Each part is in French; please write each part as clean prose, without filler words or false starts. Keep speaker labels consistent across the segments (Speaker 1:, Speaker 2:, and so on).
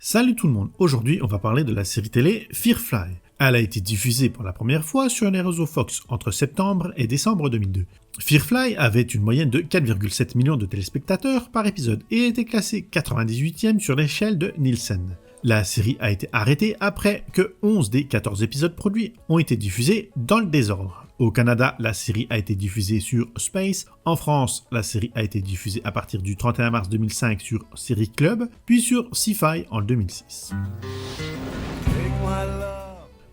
Speaker 1: Salut tout le monde, aujourd'hui on va parler de la série télé Firefly. Elle a été diffusée pour la première fois sur les réseaux Fox entre septembre et décembre 2002. Firefly avait une moyenne de 4,7 millions de téléspectateurs par épisode et était classée 98e sur l'échelle de Nielsen. La série a été arrêtée après que 11 des 14 épisodes produits ont été diffusés dans le désordre. Au Canada, la série a été diffusée sur Space. En France, la série a été diffusée à partir du 31 mars 2005 sur Série Club, puis sur Sci-Fi en 2006.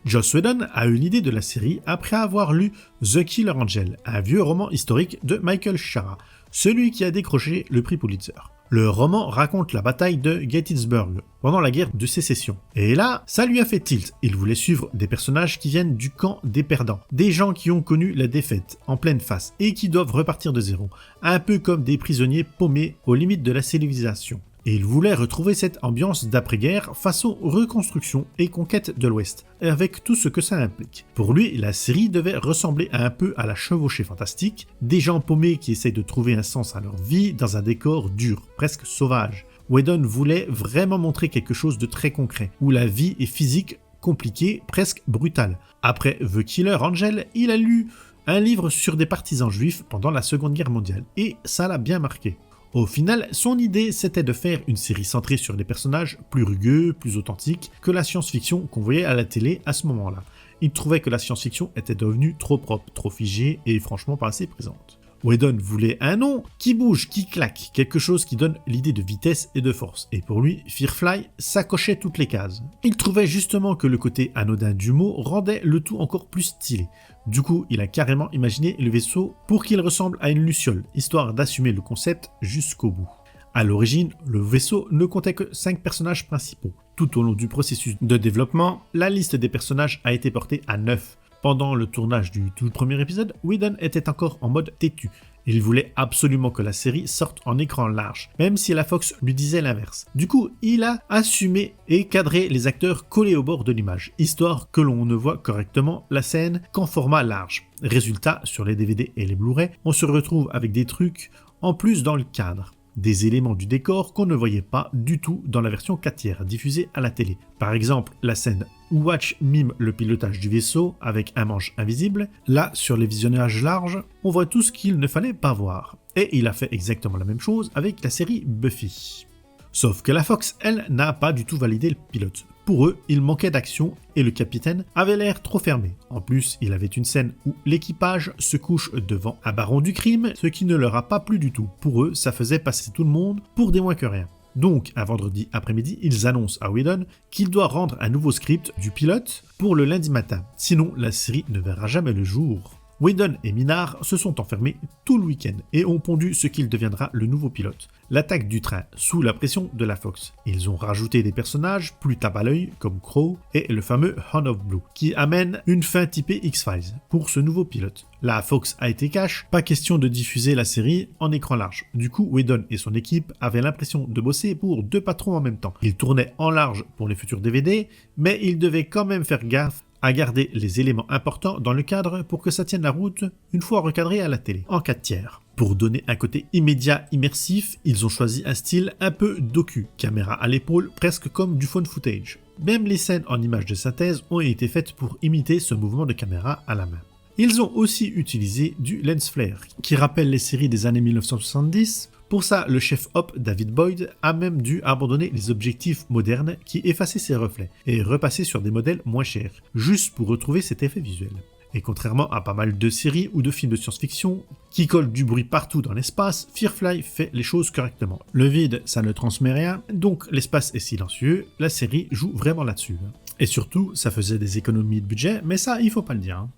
Speaker 1: Joss Whedon a eu l'idée de la série après avoir lu The Killer Angel, un vieux roman historique de Michael Shara, celui qui a décroché le prix Pulitzer. Le roman raconte la bataille de Gettysburg pendant la guerre de sécession. Et là, ça lui a fait tilt. Il voulait suivre des personnages qui viennent du camp des perdants, des gens qui ont connu la défaite en pleine face et qui doivent repartir de zéro, un peu comme des prisonniers paumés aux limites de la civilisation. Et il voulait retrouver cette ambiance d'après-guerre façon reconstruction et conquête de l'Ouest, avec tout ce que ça implique. Pour lui, la série devait ressembler un peu à la chevauchée fantastique, des gens paumés qui essayent de trouver un sens à leur vie dans un décor dur, presque sauvage. Whedon voulait vraiment montrer quelque chose de très concret, où la vie est physique, compliquée, presque brutale. Après The Killer Angel, il a lu un livre sur des partisans juifs pendant la Seconde Guerre mondiale, et ça l'a bien marqué. Au final, son idée, c'était de faire une série centrée sur des personnages plus rugueux, plus authentiques que la science-fiction qu'on voyait à la télé à ce moment-là. Il trouvait que la science-fiction était devenue trop propre, trop figée et franchement pas assez présente. Whedon voulait un nom qui bouge, qui claque, quelque chose qui donne l'idée de vitesse et de force. Et pour lui, Firefly, ça cochait toutes les cases. Il trouvait justement que le côté anodin du mot rendait le tout encore plus stylé. Du coup, il a carrément imaginé le vaisseau pour qu'il ressemble à une luciole, histoire d'assumer le concept jusqu'au bout. À l'origine, le vaisseau ne comptait que 5 personnages principaux. Tout au long du processus de développement, la liste des personnages a été portée à 9. Pendant le tournage du tout premier épisode, Whedon était encore en mode têtu. Il voulait absolument que la série sorte en écran large, même si la Fox lui disait l'inverse. Du coup, il a assumé et cadré les acteurs collés au bord de l'image, histoire que l'on ne voit correctement la scène qu'en format large. Résultat, sur les DVD et les Blu-ray, on se retrouve avec des trucs en plus dans le cadre. Des éléments du décor qu'on ne voyait pas du tout dans la version 4/3 diffusée à la télé. Par exemple, la scène où Watch mime le pilotage du vaisseau avec un manche invisible. Là, sur les visionnages larges, on voit tout ce qu'il ne fallait pas voir. Et il a fait exactement la même chose avec la série Buffy. Sauf que la Fox, elle, n'a pas du tout validé le pilote. Pour eux, il manquait d'action et le capitaine avait l'air trop fermé. En plus, il avait une scène où l'équipage se couche devant un baron du crime, ce qui ne leur a pas plu du tout. Pour eux, ça faisait passer tout le monde pour des moins que rien. Donc, un vendredi après-midi, ils annoncent à Whedon qu'il doit rendre un nouveau script du pilote pour le lundi matin. Sinon, la série ne verra jamais le jour. Whedon et Minard se sont enfermés tout le week-end et ont pondu ce qu'il deviendra le nouveau pilote, l'attaque du train, sous la pression de la Fox. Ils ont rajouté des personnages plus tape à l'œil comme Crow et le fameux Hound of Blue, qui amène une fin typée X-Files pour ce nouveau pilote. La Fox a été cash, pas question de diffuser la série en écran large. Du coup, Whedon et son équipe avaient l'impression de bosser pour 2 patrons en même temps. Ils tournaient en large pour les futurs DVD, mais ils devaient quand même faire gaffe à garder les éléments importants dans le cadre pour que ça tienne la route une fois recadré à la télé, en 4/3. Pour donner un côté immédiat immersif, ils ont choisi un style un peu docu, caméra à l'épaule, presque comme du phone footage. Même les scènes en images de synthèse ont été faites pour imiter ce mouvement de caméra à la main. Ils ont aussi utilisé du lens flare, qui rappelle les séries des années 1970. Pour ça, le chef op David Boyd a même dû abandonner les objectifs modernes qui effaçaient ses reflets et repasser sur des modèles moins chers, juste pour retrouver cet effet visuel. Et contrairement à pas mal de séries ou de films de science-fiction qui collent du bruit partout dans l'espace, Firefly fait les choses correctement. Le vide, ça ne transmet rien, donc l'espace est silencieux, la série joue vraiment là-dessus. Et surtout, ça faisait des économies de budget, mais ça, il faut pas le dire.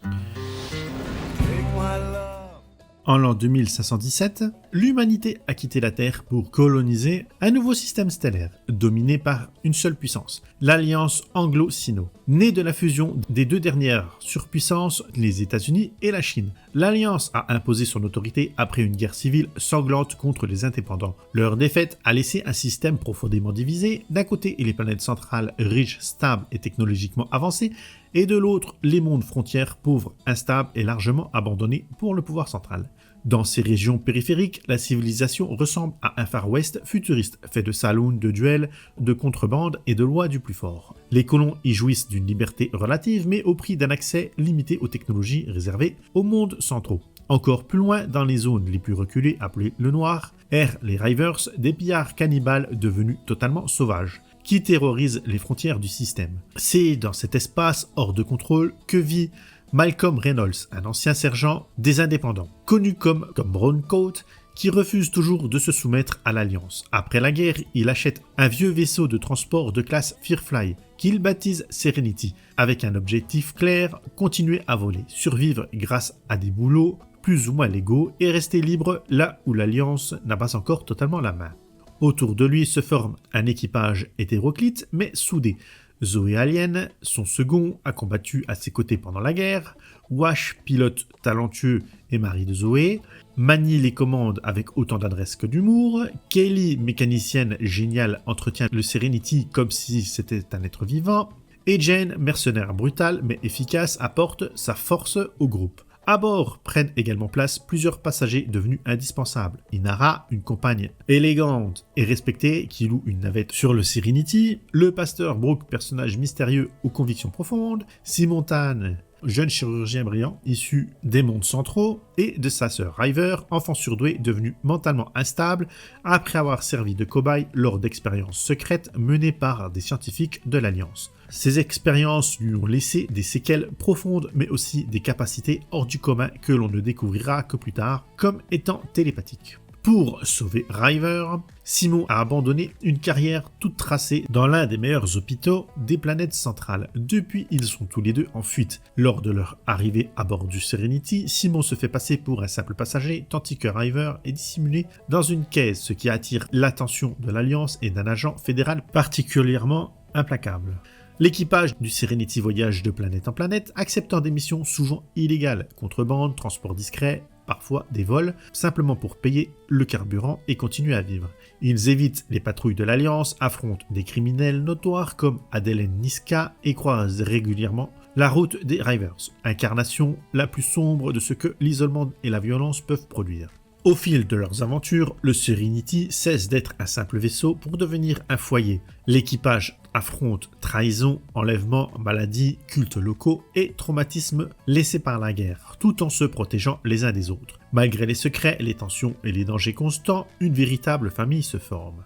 Speaker 1: En l'an 2517, l'humanité a quitté la Terre pour coloniser un nouveau système stellaire, dominé par une seule puissance, l'Alliance Anglo-Sino. Née de la fusion des 2 dernières surpuissances, les États-Unis et la Chine, l'Alliance a imposé son autorité après une guerre civile sanglante contre les indépendants. Leur défaite a laissé un système profondément divisé, d'un côté les planètes centrales riches, stables et technologiquement avancées, et de l'autre les mondes frontières pauvres, instables et largement abandonnés pour le pouvoir central. Dans ces régions périphériques, la civilisation ressemble à un Far West futuriste, fait de saloons, de duels, de contrebande et de lois du plus fort. Les colons y jouissent d'une liberté relative, mais au prix d'un accès limité aux technologies réservées aux mondes centraux. Encore plus loin, dans les zones les plus reculées appelées le Noir, errent les Rivers, des pillards cannibales devenus totalement sauvages, qui terrorisent les frontières du système. C'est dans cet espace hors de contrôle que vit Malcolm Reynolds, un ancien sergent des indépendants, connu comme Browncoat, qui refuse toujours de se soumettre à l'Alliance. Après la guerre, il achète un vieux vaisseau de transport de classe Firefly, qu'il baptise Serenity, avec un objectif clair, continuer à voler, survivre grâce à des boulots plus ou moins légaux et rester libre là où l'Alliance n'a pas encore totalement la main. Autour de lui se forme un équipage hétéroclite mais soudé. Zoé Alien, son second, a combattu à ses côtés pendant la guerre. Wash, pilote talentueux et mari de Zoé. Manie les commandes avec autant d'adresse que d'humour. Kaylee, mécanicienne géniale, entretient le Serenity comme si c'était un être vivant. Et Jane, mercenaire brutale mais efficace, apporte sa force au groupe. À bord prennent également place plusieurs passagers devenus indispensables. Inara, une compagne élégante et respectée qui loue une navette sur le Serenity. Le pasteur Brooke, personnage mystérieux aux convictions profondes. Simon Tan, jeune chirurgien brillant issu des mondes centraux. Et de sa sœur River, enfant surdoué devenu mentalement instable après avoir servi de cobaye lors d'expériences secrètes menées par des scientifiques de l'Alliance. Ces expériences lui ont laissé des séquelles profondes mais aussi des capacités hors du commun que l'on ne découvrira que plus tard comme étant télépathiques. Pour sauver River, Simon a abandonné une carrière toute tracée dans l'un des meilleurs hôpitaux des planètes centrales. Depuis, ils sont tous les deux en fuite. Lors de leur arrivée à bord du Serenity, Simon se fait passer pour un simple passager, tandis que River est dissimulé dans une caisse, ce qui attire l'attention de l'Alliance et d'un agent fédéral particulièrement implacable. L'équipage du Serenity voyage de planète en planète, acceptant des missions souvent illégales, contrebande, transport discret, parfois des vols, simplement pour payer le carburant et continuer à vivre. Ils évitent les patrouilles de l'Alliance, affrontent des criminels notoires comme Adelen Niska et croisent régulièrement la route des Rivers, incarnation la plus sombre de ce que l'isolement et la violence peuvent produire. Au fil de leurs aventures, le Serenity cesse d'être un simple vaisseau pour devenir un foyer. L'équipage affronte trahison, enlèvement, maladies, cultes locaux et traumatismes laissés par la guerre, tout en se protégeant les uns des autres. Malgré les secrets, les tensions et les dangers constants, une véritable famille se forme.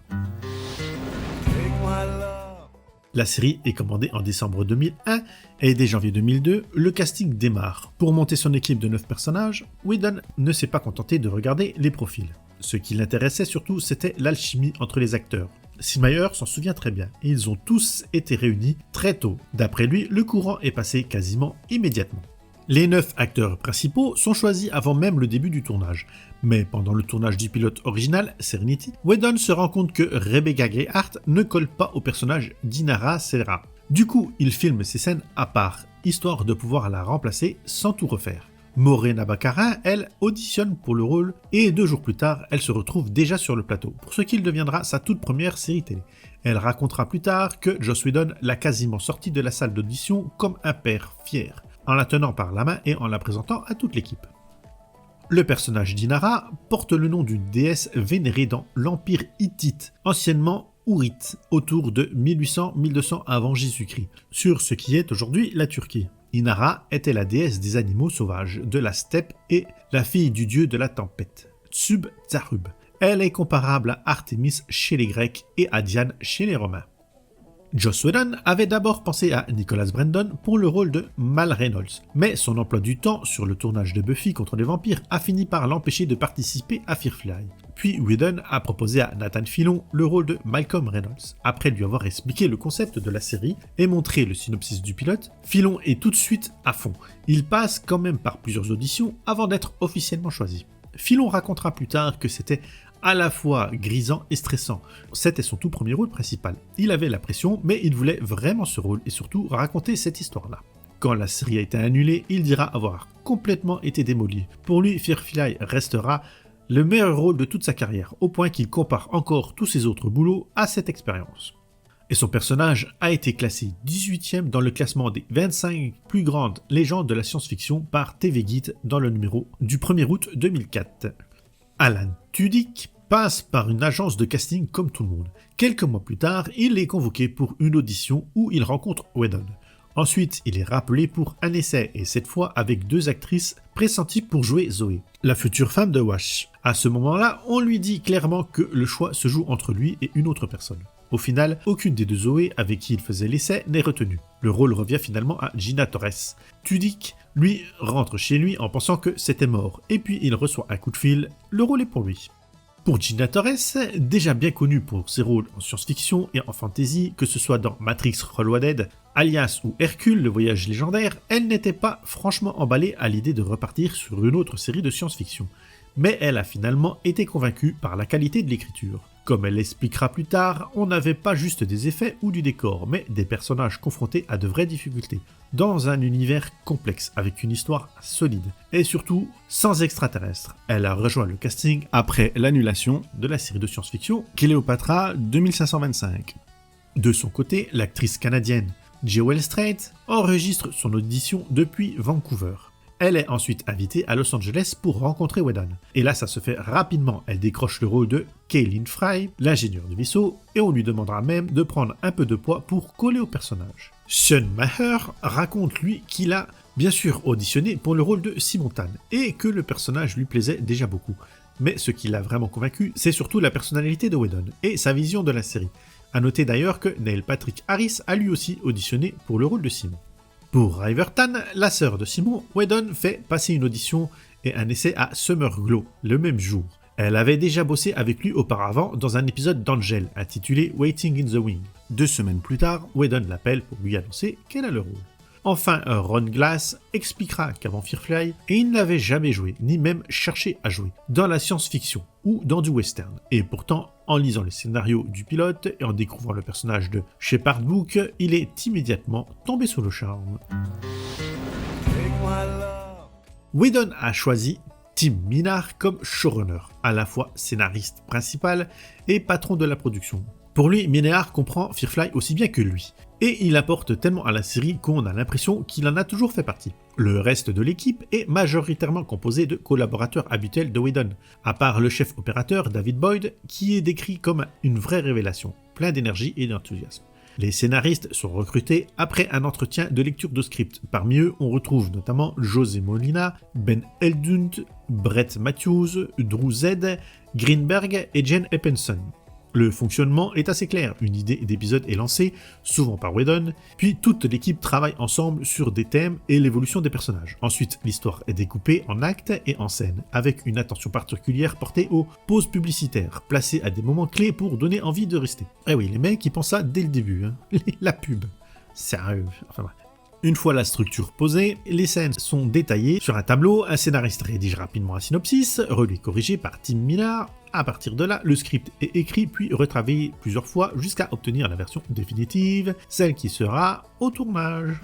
Speaker 1: La série est commandée en décembre 2001 et dès janvier 2002, le casting démarre. Pour monter son équipe de 9 personnages, Whedon ne s'est pas contenté de regarder les profils. Ce qui l'intéressait surtout, c'était l'alchimie entre les acteurs. Sid Meier s'en souvient très bien et ils ont tous été réunis très tôt. D'après lui, le courant est passé quasiment immédiatement. Les 9 acteurs principaux sont choisis avant même le début du tournage. Mais pendant le tournage du pilote original, Serenity, Whedon se rend compte que Rebecca Gayheart ne colle pas au personnage d'Inara Serra. Du coup, il filme ces scènes à part, histoire de pouvoir la remplacer sans tout refaire. Morena Baccarin, elle, auditionne pour le rôle et 2 jours plus tard, elle se retrouve déjà sur le plateau, pour ce qu'il deviendra sa toute première série télé. Elle racontera plus tard que Joss Whedon l'a quasiment sortie de la salle d'audition comme un père fier, en la tenant par la main et en la présentant à toute l'équipe. Le personnage d'Inara porte le nom d'une déesse vénérée dans l'Empire hittite, anciennement Ourite, autour de 1800-1200 avant Jésus-Christ, sur ce qui est aujourd'hui la Turquie. Inara était la déesse des animaux sauvages, de la steppe et la fille du dieu de la tempête, Tsub-Tsarub. Elle est comparable à Artémis chez les Grecs et à Diane chez les Romains. Joss Whedon avait d'abord pensé à Nicholas Brendon pour le rôle de Mal Reynolds, mais son emploi du temps sur le tournage de Buffy contre les vampires a fini par l'empêcher de participer à Firefly. Puis Whedon a proposé à Nathan Fillion le rôle de Malcolm Reynolds. Après lui avoir expliqué le concept de la série et montré le synopsis du pilote, Fillion est tout de suite à fond. Il passe quand même par plusieurs auditions avant d'être officiellement choisi. Fillion racontera plus tard que c'était à la fois grisant et stressant. C'était son tout premier rôle principal. Il avait la pression, mais il voulait vraiment ce rôle et surtout raconter cette histoire-là. Quand la série a été annulée, il dira avoir complètement été démoli. Pour lui, Firefly restera le meilleur rôle de toute sa carrière, au point qu'il compare encore tous ses autres boulots à cette expérience. Et son personnage a été classé 18e dans le classement des 25 plus grandes légendes de la science-fiction par TV Guide dans le numéro du 1er août 2004. Alan Tudyk passe par une agence de casting comme tout le monde. Quelques mois plus tard, il est convoqué pour une audition où il rencontre Whedon. Ensuite, il est rappelé pour un essai, et cette fois avec 2 actrices pressenties pour jouer Zoé, la future femme de Wash. À ce moment-là, on lui dit clairement que le choix se joue entre lui et une autre personne. Au final, aucune des 2 Zoé avec qui il faisait l'essai n'est retenue. Le rôle revient finalement à Gina Torres. Tudyk, lui, rentre chez lui en pensant que c'était mort, et puis il reçoit un coup de fil, le rôle est pour lui. Pour Gina Torres, déjà bien connue pour ses rôles en science-fiction et en fantasy, que ce soit dans Matrix Reloaded, Alias ou Hercule, le voyage légendaire, elle n'était pas franchement emballée à l'idée de repartir sur une autre série de science-fiction. Mais elle a finalement été convaincue par la qualité de l'écriture. Comme elle l'expliquera plus tard, on n'avait pas juste des effets ou du décor, mais des personnages confrontés à de vraies difficultés, dans un univers complexe avec une histoire solide, et surtout sans extraterrestres. Elle a rejoint le casting après l'annulation de la série de science-fiction Cléopatra 2525. De son côté, l'actrice canadienne Jewel Strait enregistre son audition depuis Vancouver. Elle est ensuite invitée à Los Angeles pour rencontrer Whedon. Et là, ça se fait rapidement. Elle décroche le rôle de Kaylin Fry, l'ingénieur du vaisseau, et on lui demandera même de prendre un peu de poids pour coller au personnage. Sean Maher raconte lui qu'il a bien sûr auditionné pour le rôle de Simon-Tan et que le personnage lui plaisait déjà beaucoup. Mais ce qui l'a vraiment convaincu, c'est surtout la personnalité de Whedon et sa vision de la série. A noter d'ailleurs que Neil Patrick Harris a lui aussi auditionné pour le rôle de Simon. Pour Riverton, la sœur de Simon, Whedon fait passer une audition et un essai à Summer Glau le même jour. Elle avait déjà bossé avec lui auparavant dans un épisode d'Angel intitulé Waiting in the Wing. 2 semaines plus tard, Whedon l'appelle pour lui annoncer qu'elle a le rôle. Enfin, Ron Glass expliquera qu'avant Firefly, il n'avait jamais joué, ni même cherché à jouer, dans la science-fiction ou dans du western. Et pourtant, en lisant le scénario du pilote et en découvrant le personnage de Shepard Book, il est immédiatement tombé sous le charme. Whedon a choisi Tim Minnard comme showrunner, à la fois scénariste principal et patron de la production. Pour lui, Minnard comprend Firefly aussi bien que lui, et il apporte tellement à la série qu'on a l'impression qu'il en a toujours fait partie. Le reste de l'équipe est majoritairement composé de collaborateurs habituels de Whedon, à part le chef opérateur David Boyd, qui est décrit comme une vraie révélation, plein d'énergie et d'enthousiasme. Les scénaristes sont recrutés après un entretien de lecture de script. Parmi eux, on retrouve notamment José Molina, Ben Eldund, Brett Matthews, Drew Z, Greenberg et Jen Eppenson. Le fonctionnement est assez clair, une idée d'épisode est lancée, souvent par Whedon, puis toute l'équipe travaille ensemble sur des thèmes et l'évolution des personnages. Ensuite, l'histoire est découpée en actes et en scènes, avec une attention particulière portée aux pauses publicitaires, placées à des moments clés pour donner envie de rester. Eh oui, les mecs, ils pensent ça dès le début, hein. La pub. Sérieux, enfin bref. Une fois la structure posée, les scènes sont détaillées sur un tableau, un scénariste rédige rapidement un synopsis, relu et corrigé par Tim Minnard. À partir de là, le script est écrit puis retravaillé plusieurs fois jusqu'à obtenir la version définitive, celle qui sera au tournage.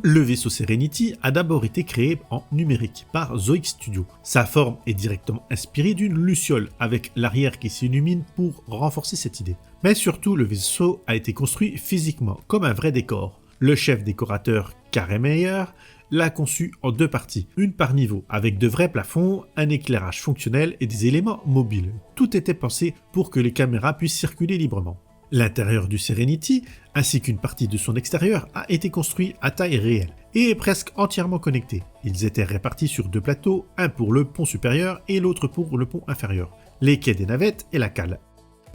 Speaker 1: Le vaisseau Serenity a d'abord été créé en numérique par Zoic Studio. Sa forme est directement inspirée d'une luciole avec l'arrière qui s'illumine pour renforcer cette idée. Mais surtout, le vaisseau a été construit physiquement comme un vrai décor. Le chef décorateur Kare Meyer l'a conçu en 2 parties, une par niveau, avec de vrais plafonds, un éclairage fonctionnel et des éléments mobiles. Tout était pensé pour que les caméras puissent circuler librement. L'intérieur du Serenity, ainsi qu'une partie de son extérieur, a été construit à taille réelle et est presque entièrement connecté. Ils étaient répartis sur 2 plateaux, un pour le pont supérieur et l'autre pour le pont inférieur, les quais des navettes et la cale.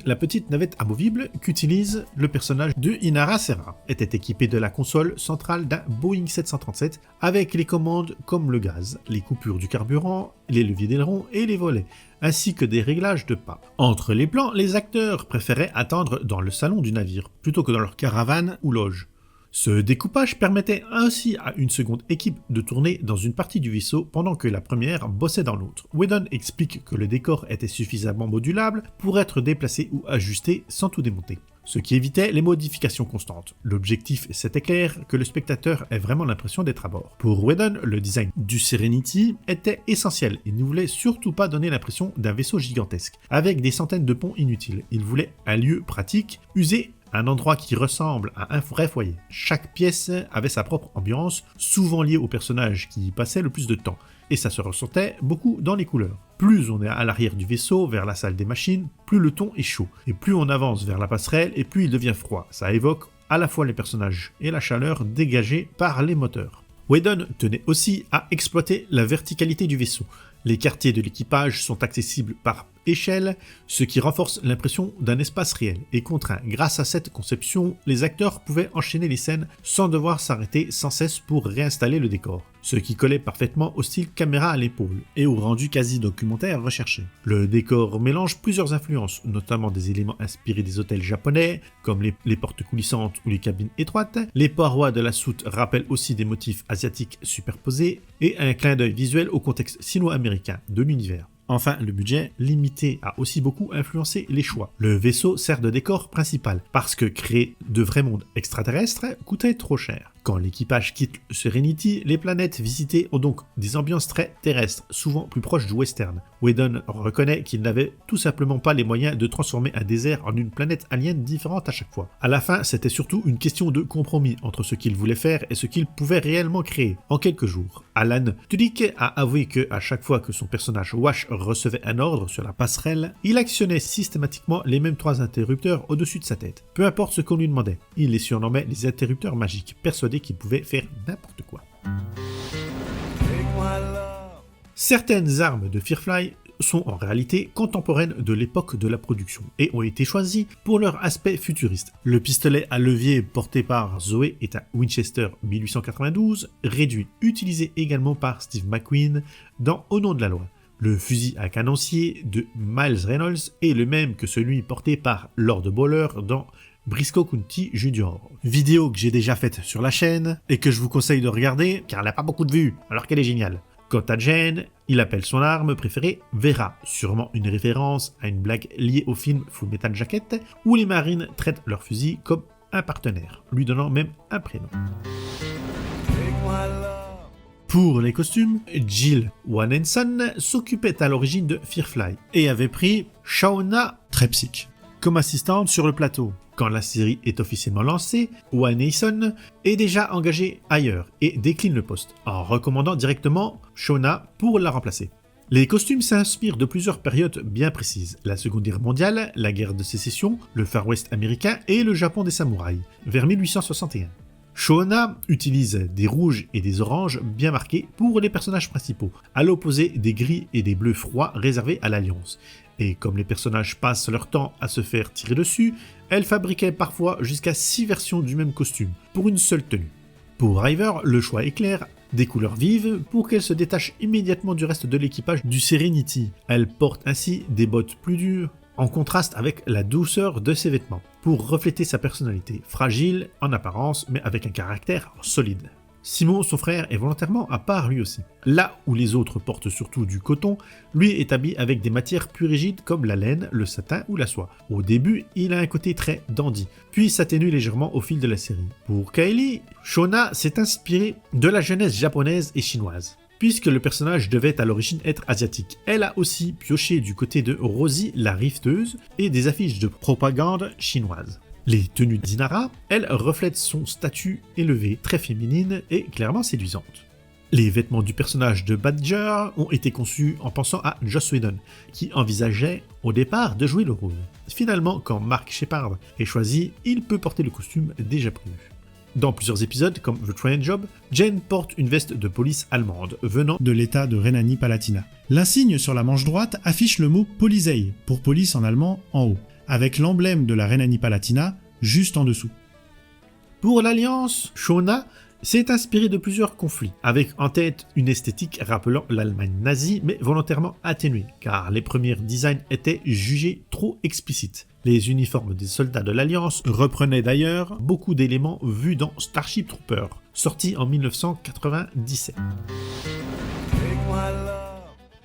Speaker 1: La petite navette amovible qu'utilise le personnage de Inara Serra était équipée de la console centrale d'un Boeing 737 avec les commandes comme le gaz, les coupures du carburant, les leviers d'aileron et les volets, ainsi que des réglages de pas. Entre les plans, les acteurs préféraient attendre dans le salon du navire plutôt que dans leur caravane ou loge. Ce découpage permettait ainsi à une seconde équipe de tourner dans une partie du vaisseau pendant que la première bossait dans l'autre. Whedon explique que le décor était suffisamment modulable pour être déplacé ou ajusté sans tout démonter. ce qui évitait les modifications constantes. L'objectif, c'était clair, que le spectateur ait vraiment l'impression d'être à bord. Pour Whedon, le design du Serenity était essentiel. Il ne voulait surtout pas donner l'impression d'un vaisseau gigantesque, avec des centaines de ponts inutiles. Il voulait un lieu pratique, usé, un endroit qui ressemble à un vrai foyer. Chaque pièce avait sa propre ambiance, souvent liée au personnage qui y passait le plus de temps, et ça se ressentait beaucoup dans les couleurs. Plus on est à l'arrière du vaisseau, vers la salle des machines, plus le ton est chaud, et plus on avance vers la passerelle, et plus il devient froid. Ça évoque à la fois les personnages et la chaleur dégagée par les moteurs. Whedon tenait aussi à exploiter la verticalité du vaisseau. Les quartiers de l'équipage sont accessibles par échelle, ce qui renforce l'impression d'un espace réel et contraint. Grâce à cette conception, les acteurs pouvaient enchaîner les scènes sans devoir s'arrêter sans cesse pour réinstaller le décor, ce qui collait parfaitement au style caméra à l'épaule et au rendu quasi documentaire recherché. Le décor mélange plusieurs influences, notamment des éléments inspirés des hôtels japonais, comme les portes coulissantes ou les cabines étroites. Les parois de la soute rappellent aussi des motifs asiatiques superposés et un clin d'œil visuel au contexte sino-américain de l'univers. Enfin, le budget limité a aussi beaucoup influencé les choix. Le vaisseau sert de décor principal, parce que créer de vrais mondes extraterrestres coûtait trop cher. Quand l'équipage quitte Serenity, les planètes visitées ont donc des ambiances très terrestres, souvent plus proches du western. Whedon reconnaît qu'il n'avait tout simplement pas les moyens de transformer un désert en une planète alien différente à chaque fois. À la fin, c'était surtout une question de compromis entre ce qu'il voulait faire et ce qu'il pouvait réellement créer en quelques jours. Alan Tudyk a avoué que à chaque fois que son personnage Wash recevait un ordre sur la passerelle, il actionnait systématiquement les mêmes 3 interrupteurs au-dessus de sa tête. Peu importe ce qu'on lui demandait, il les surnommait les interrupteurs magiques, persuadé qu'il pouvait faire n'importe quoi. Certaines armes de Firefly sont en réalité contemporaines de l'époque de la production et ont été choisies pour leur aspect futuriste. Le pistolet à levier porté par Zoé est un Winchester 1892, réduit, utilisé également par Steve McQueen dans Au nom de la loi. Le fusil à canoncier de Miles Reynolds est le même que celui porté par Lord Bowler dans Briscoe County Jr. Vidéo que j'ai déjà faite sur la chaîne et que je vous conseille de regarder car elle n'a pas beaucoup de vues alors qu'elle est géniale. Quant à Jane, il appelle son arme préférée Vera, sûrement une référence à une blague liée au film Full Metal Jacket où les marines traitent leur fusil comme un partenaire, lui donnant même un prénom. Pour les costumes, Jill Wanenson s'occupait à l'origine de Firefly et avait pris Shauna Trepsic comme assistante sur le plateau. Quand la série est officiellement lancée, Wanenson est déjà engagée ailleurs et décline le poste, en recommandant directement Shauna pour la remplacer. Les costumes s'inspirent de plusieurs périodes bien précises, la Seconde Guerre mondiale, la guerre de sécession, le Far West américain et le Japon des samouraïs, vers 1861. Shauna utilise des rouges et des oranges bien marqués pour les personnages principaux, à l'opposé des gris et des bleus froids réservés à l'Alliance. Et comme les personnages passent leur temps à se faire tirer dessus, elle fabriquait parfois jusqu'à 6 versions du même costume, pour une seule tenue. Pour River, le choix est clair, des couleurs vives pour qu'elle se détache immédiatement du reste de l'équipage du Serenity. Elle porte ainsi des bottes plus dures, en contraste avec la douceur de ses vêtements, pour refléter sa personnalité, fragile en apparence, mais avec un caractère solide. Simon, son frère, est volontairement à part lui aussi. Là où les autres portent surtout du coton, lui est habillé avec des matières plus rigides comme la laine, le satin ou la soie. Au début, il a un côté très dandy, puis s'atténue légèrement au fil de la série. Pour Kylie, Shauna s'est inspirée de la jeunesse japonaise et chinoise. Puisque le personnage devait à l'origine être asiatique, elle a aussi pioché du côté de Rosie la rifteuse et des affiches de propagande chinoise. Les tenues d'Inara, elles reflètent son statut élevé, très féminine et clairement séduisante. Les vêtements du personnage de Badger ont été conçus en pensant à Joss Whedon, qui envisageait au départ de jouer le rôle. Finalement, quand Mark Shepard est choisi, il peut porter le costume déjà prévu. Dans plusieurs épisodes, comme The Train Job, Jane porte une veste de police allemande venant de l'état de Rhénanie-Palatinat. L'insigne sur la manche droite affiche le mot Polizei, pour police en allemand en haut, avec l'emblème de la Rhénanie-Palatinat juste en dessous. Pour l'Alliance, Shauna s'est inspirée de plusieurs conflits, avec en tête une esthétique rappelant l'Allemagne nazie, mais volontairement atténuée, car les premiers designs étaient jugés trop explicites. Les uniformes des soldats de l'Alliance reprenaient d'ailleurs beaucoup d'éléments vus dans Starship Troopers, sorti en 1997.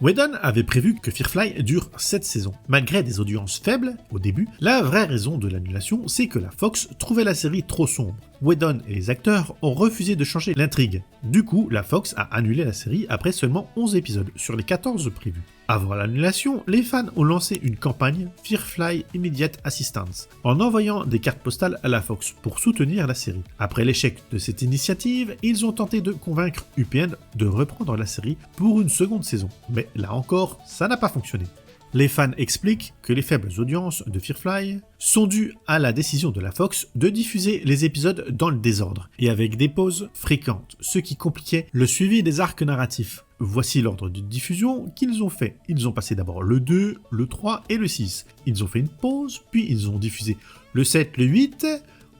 Speaker 1: Whedon avait prévu que Firefly dure 7 saisons. Malgré des audiences faibles au début, la vraie raison de l'annulation, c'est que la Fox trouvait la série trop sombre. Whedon et les acteurs ont refusé de changer l'intrigue. Du coup, la Fox a annulé la série après seulement 11 épisodes sur les 14 prévus. Avant l'annulation, les fans ont lancé une campagne Firefly Immediate Assistance en envoyant des cartes postales à la Fox pour soutenir la série. Après l'échec de cette initiative, ils ont tenté de convaincre UPN de reprendre la série pour une seconde saison. Mais là encore, ça n'a pas fonctionné. Les fans expliquent que les faibles audiences de Firefly sont dues à la décision de la Fox de diffuser les épisodes dans le désordre et avec des pauses fréquentes, ce qui compliquait le suivi des arcs narratifs. Voici l'ordre de diffusion qu'ils ont fait. Ils ont passé d'abord le 2, le 3 et le 6. Ils ont fait une pause, puis ils ont diffusé le 7, le 8,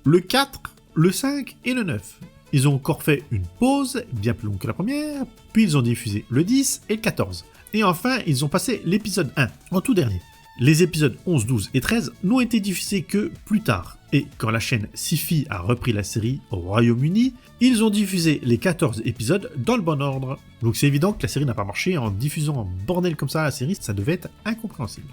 Speaker 1: le 4, le 5 et le 9. Ils ont encore fait une pause, bien plus longue que la première, puis ils ont diffusé le 10 et le 14. Et enfin, ils ont passé l'épisode 1, en tout dernier. Les épisodes 11, 12 et 13 n'ont été diffusés que plus tard. Et quand la chaîne Syfy a repris la série au Royaume-Uni, ils ont diffusé les 14 épisodes dans le bon ordre. Donc c'est évident que la série n'a pas marché en diffusant un bordel comme ça la série, ça devait être incompréhensible.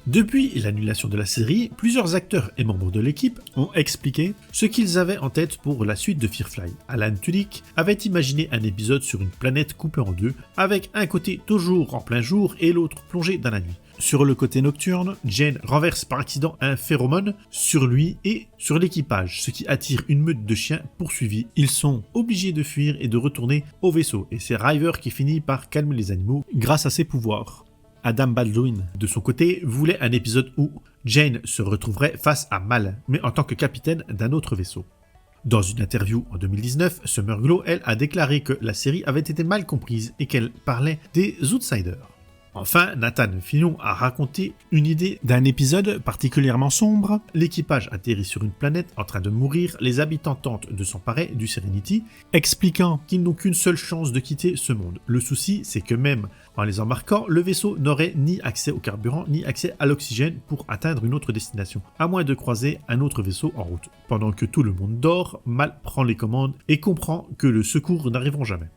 Speaker 1: Depuis l'annulation de la série, plusieurs acteurs et membres de l'équipe ont expliqué ce qu'ils avaient en tête pour la suite de Firefly. Alan Tudyk avait imaginé un épisode sur une planète coupée en deux, avec un côté toujours en plein jour et l'autre plongé dans la nuit. Sur le côté nocturne, Jane renverse par accident un phéromone sur lui et sur l'équipage, ce qui attire une meute de chiens poursuivis. Ils sont obligés de fuir et de retourner au vaisseau, et c'est River qui finit par calmer les animaux grâce à ses pouvoirs. Adam Baldwin, de son côté, voulait un épisode où Jane se retrouverait face à Mal, mais en tant que capitaine d'un autre vaisseau. Dans une interview en 2019, Summer Glau, elle, a déclaré que la série avait été mal comprise et qu'elle parlait des outsiders. Enfin, Nathan Fillion a raconté une idée d'un épisode particulièrement sombre. L'équipage atterrit sur une planète en train de mourir, les habitants tentent de s'emparer du Serenity, expliquant qu'ils n'ont qu'une seule chance de quitter ce monde. Le souci, c'est que même en les embarquant, le vaisseau n'aurait ni accès au carburant, ni accès à l'oxygène pour atteindre une autre destination, à moins de croiser un autre vaisseau en route. Pendant que tout le monde dort, Mal prend les commandes et comprend que le secours n'arriveront jamais.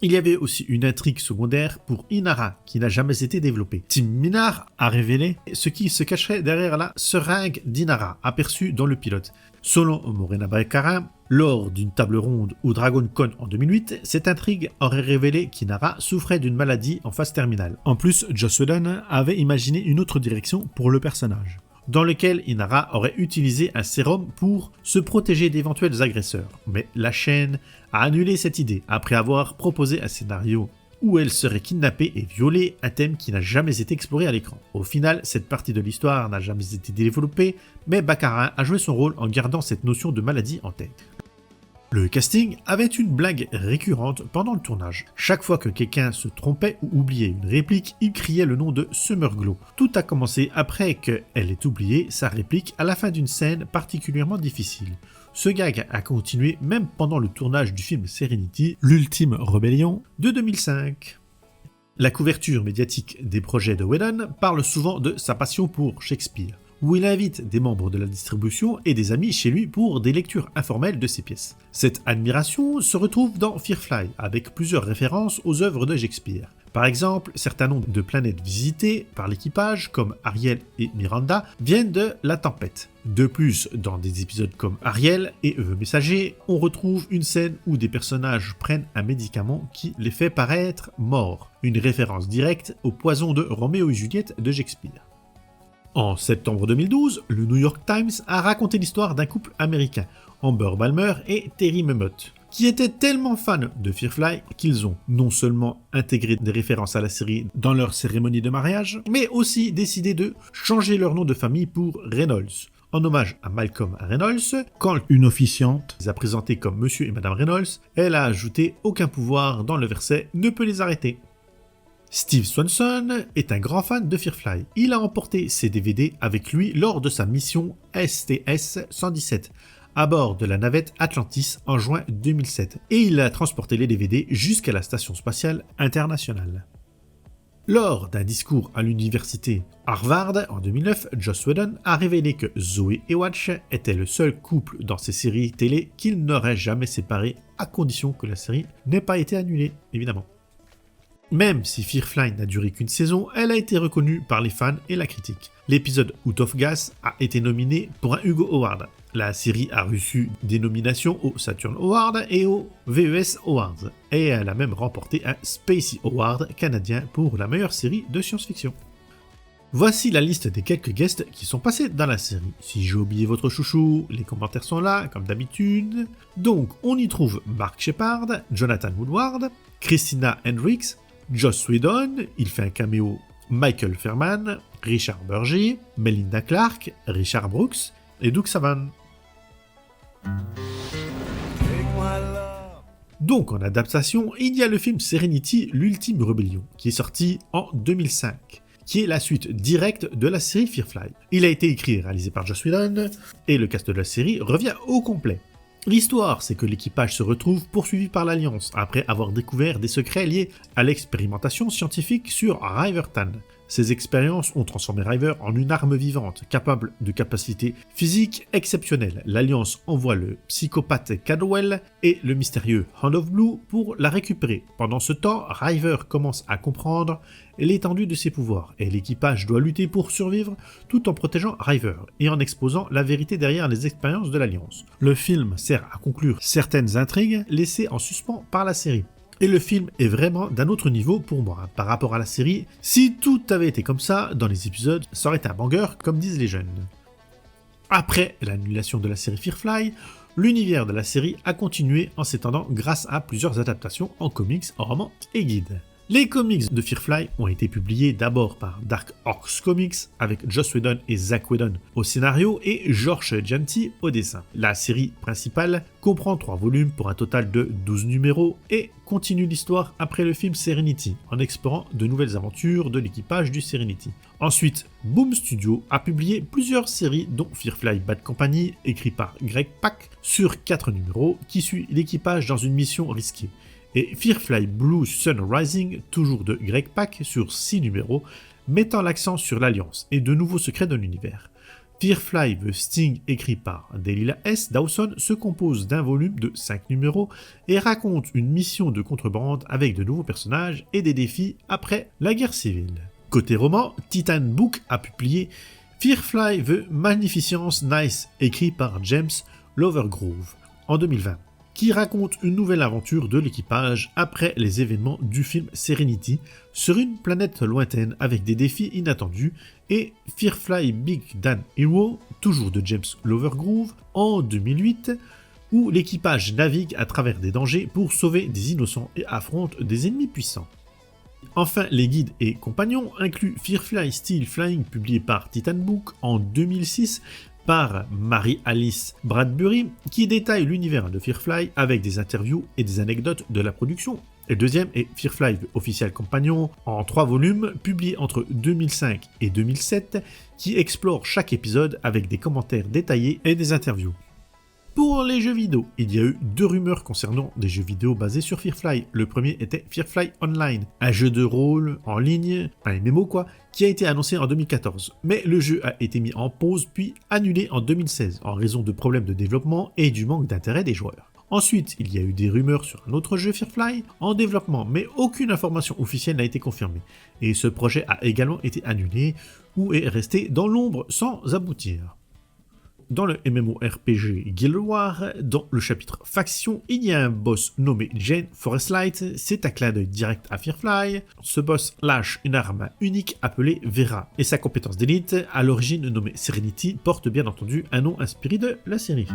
Speaker 1: Il y avait aussi une intrigue secondaire pour Inara qui n'a jamais été développée. Tim Minnard a révélé ce qui se cacherait derrière la seringue d'Inara aperçue dans le pilote. Selon Morena Baccarin, lors d'une table ronde au DragonCon en 2008, cette intrigue aurait révélé qu'Inara souffrait d'une maladie en phase terminale. En plus, Joss Whedon avait imaginé une autre direction pour le personnage, dans lequel Inara aurait utilisé un sérum pour se protéger d'éventuels agresseurs. Mais la chaîne a annulé cette idée après avoir proposé un scénario où elle serait kidnappée et violée, un thème qui n'a jamais été exploré à l'écran. Au final, cette partie de l'histoire n'a jamais été développée, mais Baccarin a joué son rôle en gardant cette notion de maladie en tête. Le casting avait une blague récurrente pendant le tournage. Chaque fois que quelqu'un se trompait ou oubliait une réplique, il criait le nom de Summer Glau. Tout a commencé après qu'elle ait oublié sa réplique à la fin d'une scène particulièrement difficile. Ce gag a continué même pendant le tournage du film Serenity, l'ultime rébellion de 2005. La couverture médiatique des projets de Whedon parle souvent de sa passion pour Shakespeare, où il invite des membres de la distribution et des amis chez lui pour des lectures informelles de ses pièces. Cette admiration se retrouve dans Firefly, avec plusieurs références aux œuvres de Shakespeare. Par exemple, certains noms de planètes visitées par l'équipage, comme Ariel et Miranda, viennent de La Tempête. De plus, dans des épisodes comme Ariel et Vœux Messager, on retrouve une scène où des personnages prennent un médicament qui les fait paraître morts, une référence directe au poison de Roméo et Juliette de Shakespeare. En septembre 2012, le New York Times a raconté l'histoire d'un couple américain, Amber Balmer et Terry Memmott, qui étaient tellement fans de Firefly qu'ils ont non seulement intégré des références à la série dans leur cérémonie de mariage, mais aussi décidé de changer leur nom de famille pour Reynolds, en hommage à Malcolm Reynolds. Quand une officiante les a présentés comme Monsieur et Madame Reynolds, elle a ajouté « Aucun pouvoir » dans le verset « Ne peut les arrêter ». Steve Swanson est un grand fan de Firefly. Il a emporté ses DVD avec lui lors de sa mission STS-117 à bord de la navette Atlantis en juin 2007 et il a transporté les DVD jusqu'à la Station spatiale internationale. Lors d'un discours à l'université Harvard en 2009, Joss Whedon a révélé que Zoé et Watch étaient le seul couple dans ses séries télé qu'il n'aurait jamais séparé à condition que la série n'ait pas été annulée, évidemment. Même si Firefly n'a duré qu'une saison, elle a été reconnue par les fans et la critique. L'épisode Out of Gas a été nominé pour un Hugo Award. La série a reçu des nominations au Saturn Award et au VES Awards, et elle a même remporté un Spacey Award canadien pour la meilleure série de science-fiction. Voici la liste des quelques guests qui sont passés dans la série. Si j'ai oublié votre chouchou, les commentaires sont là, comme d'habitude. Donc, on y trouve Mark Shepard, Jonathan Woodward, Christina Hendricks, Joss Whedon, il fait un caméo, Michael Fairman, Richard Burgi, Melinda Clarke, Richard Brooks et Doug Savant. Donc en adaptation, il y a le film Serenity, l'ultime rébellion, qui est sorti en 2005, qui est la suite directe de la série Firefly. Il a été écrit et réalisé par Joss Whedon, et le cast de la série revient au complet. L'histoire, c'est que l'équipage se retrouve poursuivi par l'Alliance après avoir découvert des secrets liés à l'expérimentation scientifique sur Riverton. Ces expériences ont transformé River en une arme vivante, capable de capacités physiques exceptionnelles. L'Alliance envoie le psychopathe Cadwell et le mystérieux Hand of Blue pour la récupérer. Pendant ce temps, River commence à comprendre l'étendue de ses pouvoirs, et l'équipage doit lutter pour survivre tout en protégeant River et en exposant la vérité derrière les expériences de l'Alliance. Le film sert à conclure certaines intrigues laissées en suspens par la série. Et le film est vraiment d'un autre niveau pour moi par rapport à la série. Si tout avait été comme ça dans les épisodes, ça aurait été un banger comme disent les jeunes. Après l'annulation de la série Firefly, l'univers de la série a continué en s'étendant grâce à plusieurs adaptations en comics, en romans et guides. Les comics de Firefly ont été publiés d'abord par Dark Horse Comics avec Joss Whedon et Zack Whedon au scénario et George Gianti au dessin. La série principale comprend 3 volumes pour un total de 12 numéros et continue l'histoire après le film Serenity en explorant de nouvelles aventures de l'équipage du Serenity. Ensuite, Boom Studio a publié plusieurs séries dont Firefly Bad Company écrit par Greg Pak sur 4 numéros qui suit l'équipage dans une mission risquée. Et Firefly Blue Sun Rising, toujours de Greg Pak, sur 6 numéros, mettant l'accent sur l'Alliance et de nouveaux secrets de l'univers. Firefly The Sting, écrit par Delilah S. Dawson, se compose d'un volume de 5 numéros et raconte une mission de contrebande avec de nouveaux personnages et des défis après la guerre civile. Côté roman, Titan Book a publié Firefly The Magnificence Nice, écrit par James Lovergrove, en 2020. Qui raconte une nouvelle aventure de l'équipage après les événements du film Serenity sur une planète lointaine avec des défis inattendus, et Firefly Big Dan Hero, toujours de James Lovergrove, en 2008, où l'équipage navigue à travers des dangers pour sauver des innocents et affronte des ennemis puissants. Enfin, les guides et compagnons incluent Firefly Still Flying, publié par Titan Book en 2006, par Mary-Alice Bradbury, qui détaille l'univers de Firefly avec des interviews et des anecdotes de la production. Et le deuxième est Firefly The Official Companion, en 3 volumes, publiés entre 2005 et 2007, qui explore chaque épisode avec des commentaires détaillés et des interviews. Pour les jeux vidéo, il y a eu 2 rumeurs concernant des jeux vidéo basés sur Firefly. Le premier était Firefly Online, un jeu de rôle en ligne, un MMO quoi, qui a été annoncé en 2014. Mais le jeu a été mis en pause puis annulé en 2016 en raison de problèmes de développement et du manque d'intérêt des joueurs. Ensuite, il y a eu des rumeurs sur un autre jeu Firefly en développement, mais aucune information officielle n'a été confirmée. Et ce projet a également été annulé ou est resté dans l'ombre sans aboutir. Dans le MMORPG Guild Wars, dans le chapitre Faction, il y a un boss nommé Jane Forestlight, c'est un clin d'œil direct à Firefly. Ce boss lâche une arme unique appelée Vera, et sa compétence d'élite, à l'origine nommée Serenity, porte bien entendu un nom inspiré de la série.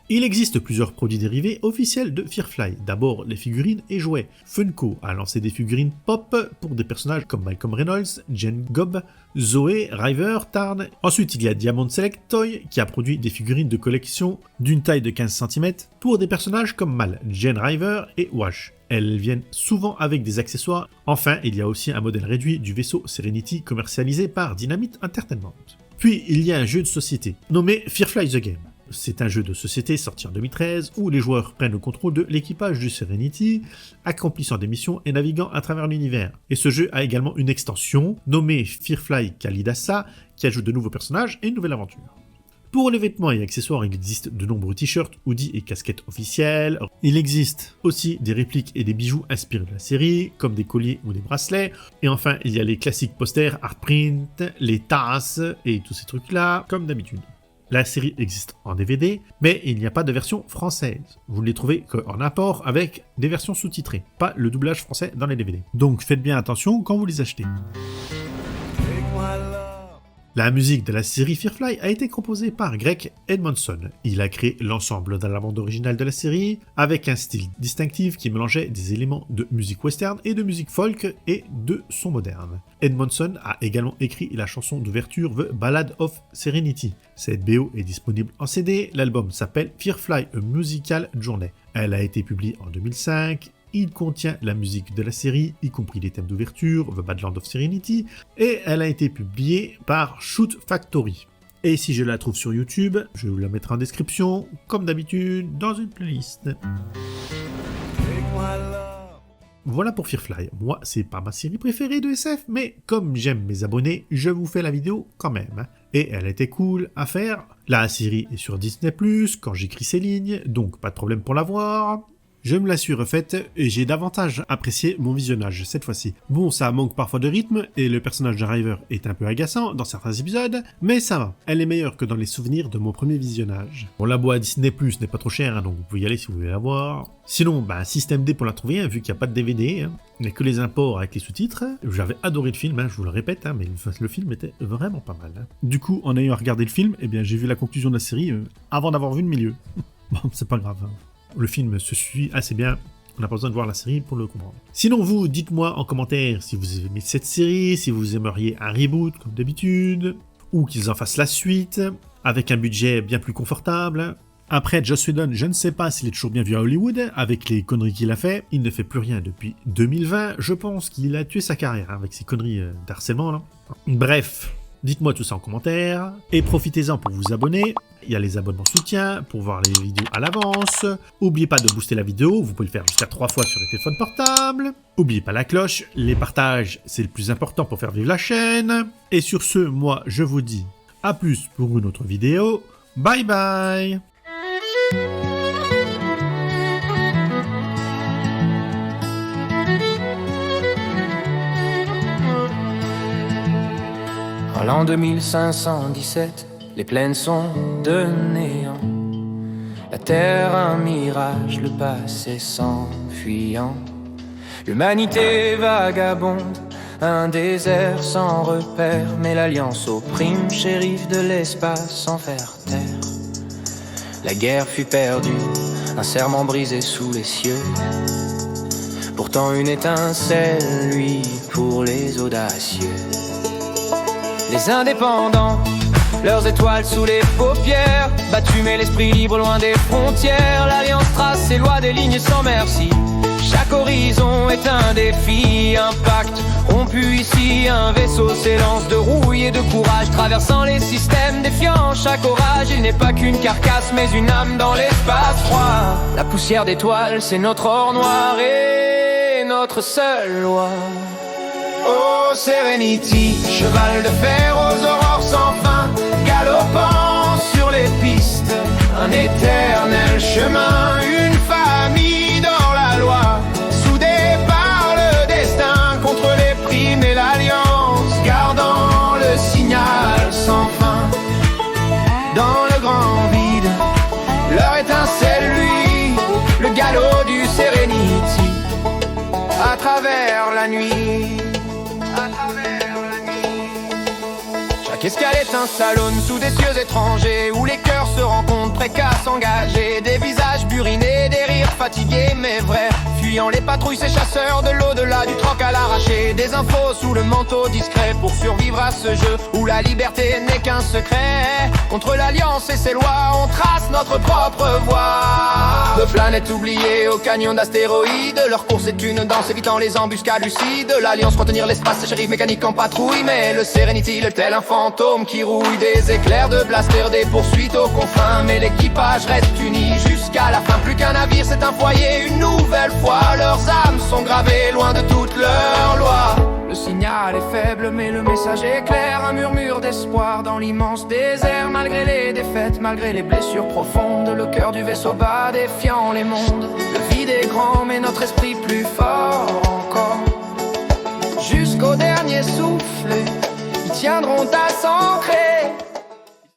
Speaker 1: Il existe plusieurs produits dérivés officiels de Firefly. D'abord, les figurines et jouets. Funko a lancé des figurines pop pour des personnages comme Malcolm Reynolds, Jane Gobb, Zoé, River, Tarn. Ensuite, il y a Diamond Select Toy qui a produit des figurines de collection d'une taille de 15 cm pour des personnages comme Mal, Jane River et Wash. Elles viennent souvent avec des accessoires. Enfin, il y a aussi un modèle réduit du vaisseau Serenity commercialisé par Dynamite Entertainment. Puis, il y a un jeu de société nommé Firefly The Game. C'est un jeu de société sorti en 2013 où les joueurs prennent le contrôle de l'équipage du Serenity, accomplissant des missions et naviguant à travers l'univers. Et ce jeu a également une extension nommée Firefly Kalidasa qui ajoute de nouveaux personnages et une nouvelle aventure. Pour les vêtements et accessoires, il existe de nombreux t-shirts, hoodies et casquettes officielles. Il existe aussi des répliques et des bijoux inspirés de la série, comme des colliers ou des bracelets. Et enfin, il y a les classiques posters, art print, les tasses et tous ces trucs-là, comme d'habitude. La série existe en DVD, mais il n'y a pas de version française. Vous ne les trouvez qu'en import avec des versions sous-titrées, pas le doublage français dans les DVD. Donc faites bien attention quand vous les achetez. La musique de la série Firefly a été composée par Greg Edmondson. Il a créé l'ensemble de la bande originale de la série, avec un style distinctif qui mélangeait des éléments de musique western et de musique folk et de son moderne. Edmondson a également écrit la chanson d'ouverture The Ballad of Serenity. Cette BO est disponible en CD, l'album s'appelle Firefly A Musical Journey. Elle a été publiée en 2005. Il contient la musique de la série, y compris les thèmes d'ouverture, The Badland of Serenity, et elle a été publiée par Shoot Factory. Et si je la trouve sur YouTube, je vous la mettrai en description, comme d'habitude, dans une playlist. Voilà pour Firefly. Moi, c'est pas ma série préférée de SF, mais comme j'aime mes abonnés, je vous fais la vidéo quand même. Et elle était cool à faire. La série est sur Disney+, quand j'écris ces lignes, donc pas de problème pour la voir. Je me la suis refaite et j'ai davantage apprécié mon visionnage cette fois-ci. Bon, ça manque parfois de rythme et le personnage de River est un peu agaçant dans certains épisodes, mais ça va, elle est meilleure que dans les souvenirs de mon premier visionnage. Bon, la boîte Disney+, n'est pas trop chère, donc vous pouvez y aller si vous voulez la voir. Sinon, Système D pour la trouver, vu qu'il n'y a pas de DVD, il n'y a que les imports avec les sous-titres. J'avais adoré le film, je vous le répète, mais le film était vraiment pas mal. Du coup, en ayant regardé le film, j'ai vu la conclusion de la série avant d'avoir vu le milieu. Bon, c'est pas grave. Le film se suit assez bien, on n'a pas besoin de voir la série pour le comprendre. Sinon vous, dites-moi en commentaire si vous aimez cette série, si vous aimeriez un reboot comme d'habitude, ou qu'ils en fassent la suite, avec un budget bien plus confortable. Après, Joss Whedon, je ne sais pas s'il est toujours bien vu à Hollywood, avec les conneries qu'il a fait. Il ne fait plus rien depuis 2020, je pense qu'il a tué sa carrière avec ses conneries d'harcèlement là. Bref. Dites-moi tout ça en commentaire, et profitez-en pour vous abonner, il y a les abonnements soutien, pour voir les vidéos à l'avance, n'oubliez pas de booster la vidéo, vous pouvez le faire jusqu'à 3 fois sur les téléphones portables, n'oubliez pas la cloche, les partages c'est le plus important pour faire vivre la chaîne, et sur ce, moi je vous dis à plus pour une autre vidéo, bye bye.
Speaker 2: En l'an 2517, les plaines sont de néant. La terre un mirage, le passé s'enfuyant. L'humanité vagabonde, un désert sans repère. Mais l'alliance opprime, shérif de l'espace sans faire taire. La guerre fut perdue, un serment brisé sous les cieux. Pourtant une étincelle, lui, pour les audacieux. Les indépendants, leurs étoiles sous les paupières, battus mais l'esprit libre loin des frontières. L'alliance trace ses lois des lignes sans merci. Chaque horizon est un défi, un pacte rompu ici. Un vaisseau s'élance de rouille et de courage, traversant les systèmes, défiant chaque orage. Il n'est pas qu'une carcasse mais une âme dans l'espace froid. La poussière d'étoiles c'est notre or noir et notre seule loi. Oh Serenity, cheval de fer aux aurores sans fin, galopant sur les pistes, un éternel chemin, une famille dans la loi, soudée par le destin, contre les primes et l'alliance, gardant le signal sans fin, dans le grand vide, leur étincelle lui, le galop du Serenity, à travers la nuit. Chaque escale est un salon sous des cieux étrangers, où les cœurs se rencontrent, prêts qu'à s'engager. Des visages burinés, des rires fatigués mais vrais, fuyant les patrouilles, ces chasseurs de l'au-delà, du troc à l'arraché. Des infos sous le manteau discret, pour survivre à ce jeu où la liberté n'est qu'un secret. Contre l'alliance et ses lois, on trace notre propre voie. De planètes oubliées au canyon d'astéroïdes, leur course est une danse évitant les embuscades lucides. L'alliance croit tenir l'espace, ses shérifs mécaniques en patrouille, mais le Serenity le tel un fantôme qui rouille. Des éclairs de blaster, des poursuites aux confins, mais l'équipage reste uni jusqu'à la fin. Plus qu'un navire, c'est un foyer, une nouvelle fois. Leurs âmes sont gravées loin de toutes leurs lois. Le signal est faible mais le message est clair, un murmure d'espoir. espoir dans l'immense désert. Malgré les défaites, malgré les blessures profondes, le cœur du vaisseau bat défiant les mondes. Le vide est grand mais notre esprit plus